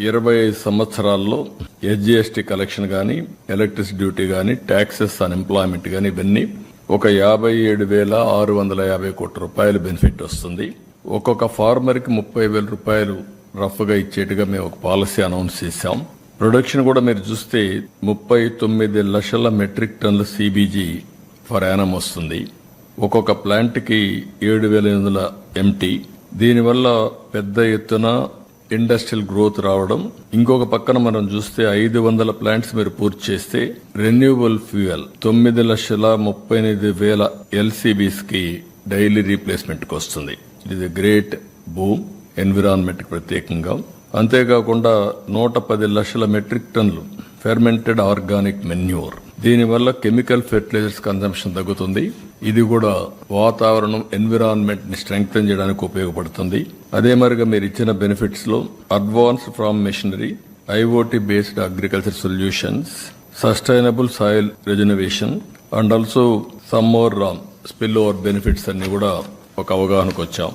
25 సంవత్సరాల్లో SGST collection గానీ, electricity duty గానీ, ట్యాక్సెస్ ఆన్ ఎంప్లాయ్మెంట్ గానీ ఇవన్నీ ఒక 57,650 కోట్ల రూపాయలు బెనిఫిట్ వస్తుంది. ఒక్కొక్క ఫార్మర్ కి 30,000 రూపాయలు రఫ్ గా ఇచ్చేట్టుగా మేము ఒక పాలసీ అనౌన్స్ చేశాం. ప్రొడక్షన్ కూడా మీరు చూస్తే 39 లక్షల మెట్రిక్ టన్నుల సిబిజీ ఫర్ యానం వస్తుంది. ఒక్కొక్క ప్లాంట్ కి 7,800 ఎంటీ. దీనివల్ల పెద్ద ఎత్తున ఇండస్ట్రియల్ గ్రోత్ రావడం. ఇంకొక పక్కన మనం చూస్తే 500 ప్లాంట్స్ మీరు పూర్తి చేస్తే రెన్యూవబుల్ ఫ్యూయల్ 9,38,000 ఎల్సీబీస్ కి డైలీ రీప్లేస్మెంట్ కి వస్తుంది. It is a great boom environment కి ప్రత్యేకంగా. అంతేకాకుండా 110 లక్షల మెట్రిక్ టన్నులు ఫెర్మెంటెడ్ ఆర్గానిక్ మెన్యూర్. దీనివల్ల కెమికల్ ఫెర్టిలైజర్స్ కన్సంప్షన్ తగ్గుతుంది. ఇది కూడా వాతావరణం ఎన్విరాన్మెంట్ ని స్ట్రెంగ్తన్ చేయడానికి ఉపయోగపడుతుంది. అదే మరిగా మీరు ఇచ్చిన బెనిఫిట్స్ లో advanced farm machinery, IoT based agriculture solutions, sustainable soil regeneration and also some more spill over benefits అన్ని కూడా ఒక అవగాహనకు వచ్చాం.